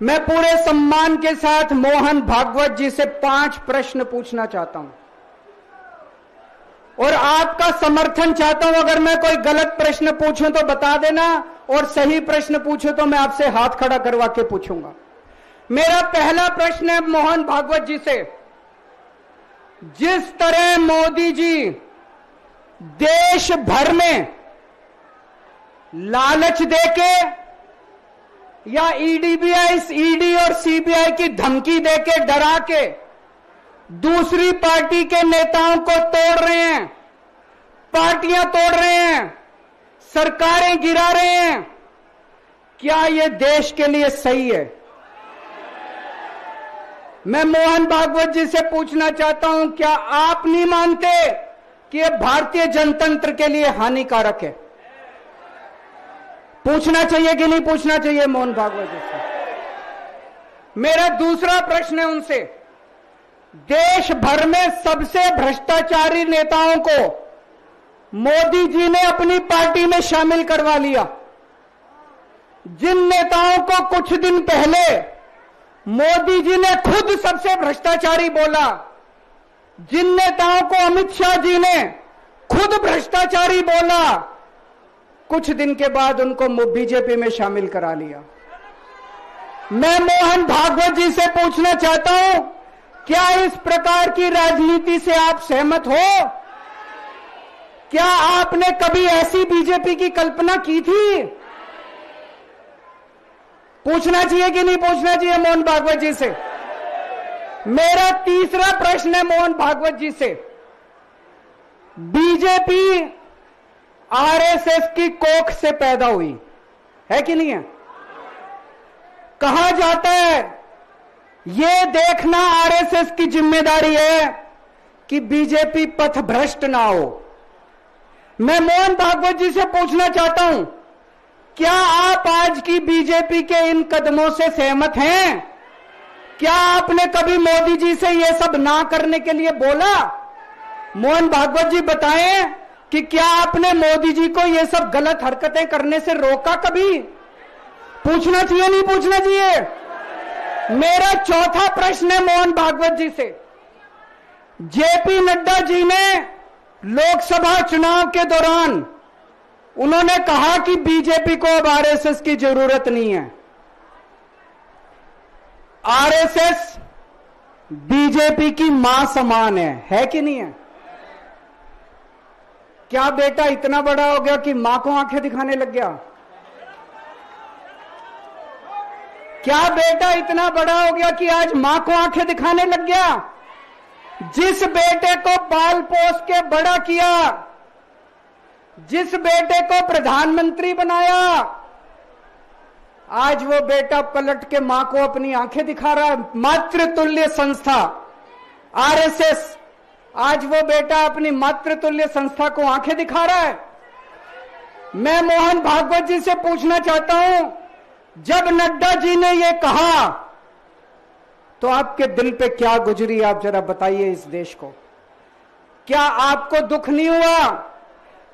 मैं पूरे सम्मान के साथ मोहन भागवत जी से 5 प्रश्न पूछना चाहता हूं और आपका समर्थन चाहता हूं। अगर मैं कोई गलत प्रश्न पूछूं तो बता देना, और सही प्रश्न पूछूं तो मैं आपसे हाथ खड़ा करवा के पूछूंगा। मेरा पहला प्रश्न है मोहन भागवत जी से। जिस तरह मोदी जी देश भर में लालच देके या ईडी और सीबीआई की धमकी देके, डरा के दूसरी पार्टी के नेताओं को तोड़ रहे हैं, पार्टियां तोड़ रहे हैं, सरकारें गिरा रहे हैं, क्या यह देश के लिए सही है? मैं मोहन भागवत जी से पूछना चाहता हूं, क्या आप नहीं मानते कि यह भारतीय जनतंत्र के लिए हानिकारक है? पूछना चाहिए कि नहीं पूछना चाहिए मोहन भागवत जी से? मेरा दूसरा प्रश्न है उनसे। देश भर में सबसे भ्रष्टाचारी नेताओं को मोदी जी ने अपनी पार्टी में शामिल करवा लिया। जिन नेताओं को कुछ दिन पहले मोदी जी ने खुद सबसे भ्रष्टाचारी बोला, जिन नेताओं को अमित शाह जी ने खुद भ्रष्टाचारी बोला, कुछ दिन के बाद उनको बीजेपी में शामिल करा लिया। मैं मोहन भागवत जी से पूछना चाहता हूं, क्या इस प्रकार की राजनीति से आप सहमत हो? क्या आपने कभी ऐसी बीजेपी की कल्पना की थी? पूछना चाहिए कि नहीं पूछना चाहिए मोहन भागवत जी से? मेरा तीसरा प्रश्न है मोहन भागवत जी से। बीजेपी आरएसएस की कोख से पैदा हुई है कि नहीं है? कहा जाता है यह देखना आरएसएस की जिम्मेदारी है कि बीजेपी पथभ्रष्ट ना हो। मैं मोहन भागवत जी से पूछना चाहता हूं, क्या आप आज की बीजेपी के इन कदमों से सहमत हैं? क्या आपने कभी मोदी जी से यह सब ना करने के लिए बोला? मोहन भागवत जी बताएं कि क्या आपने मोदी जी को यह सब गलत हरकतें करने से रोका कभी? पूछना चाहिए नहीं पूछना चाहिए? मेरा चौथा प्रश्न है मोहन भागवत जी से। जेपी नड्डा जी ने लोकसभा चुनाव के दौरान उन्होंने कहा कि बीजेपी को अब आरएसएस की जरूरत नहीं है। आरएसएस बीजेपी की मां समान है कि नहीं है? क्या बेटा इतना बड़ा हो गया कि मां को आंखें दिखाने लग गया? क्या बेटा इतना बड़ा हो गया कि आज मां को आंखें दिखाने लग गया? जिस बेटे को पाल पोस के बड़ा किया, जिस बेटे को प्रधानमंत्री बनाया, आज वो बेटा पलट के मां को अपनी आंखें दिखा रहा है। मातृतुल्य संस्था आरएसएस, आज वो बेटा अपनी मातृतुल्य संस्था को आंखें दिखा रहा है। मैं मोहन भागवत जी से पूछना चाहता हूं, जब नड्डा जी ने यह कहा तो आपके दिल पे क्या गुजरी, आप जरा बताइए इस देश को। क्या आपको दुख नहीं हुआ?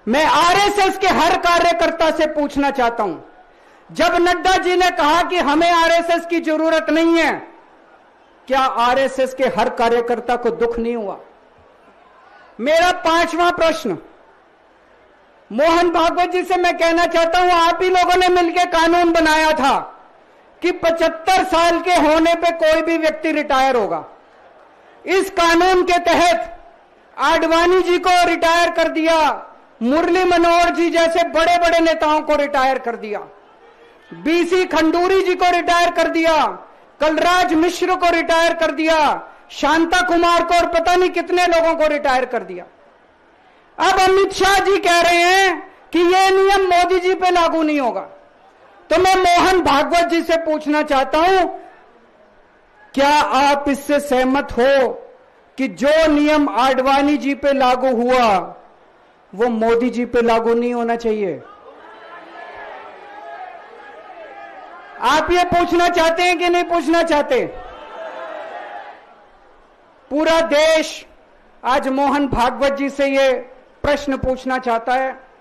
मैं आरएसएस के हर कार्यकर्ता से पूछना चाहता हूं, जब नड्डा जी ने कहा कि हमें आरएसएस की जरूरत नहीं है, क्या आरएसएस के हर कार्यकर्ता को दुख नहीं हुआ? मेरा पांचवा प्रश्न मोहन भागवत जी से मैं कहना चाहता हूं, आप ही लोगों ने मिलकर कानून बनाया था कि 75 साल के होने पे कोई भी व्यक्ति रिटायर होगा। इस कानून के तहत आडवाणी जी को रिटायर कर दिया, मुरली मनोहर जी जैसे बड़े बड़े नेताओं को रिटायर कर दिया, बीसी खंडूरी जी को रिटायर कर दिया, कलराज मिश्र को रिटायर कर दिया, शांता कुमार को और पता नहीं कितने लोगों को रिटायर कर दिया। अब अमित शाह जी कह रहे हैं कि यह नियम मोदी जी पे लागू नहीं होगा। तो मैं मोहन भागवत जी से पूछना चाहता हूं, क्या आप इससे सहमत हो कि जो नियम आडवाणी जी पे लागू हुआ वो मोदी जी पे लागू नहीं होना चाहिए? आप ये पूछना चाहते हैं कि नहीं पूछना चाहते? पूरा देश आज मोहन भागवत जी से ये प्रश्न पूछना चाहता है।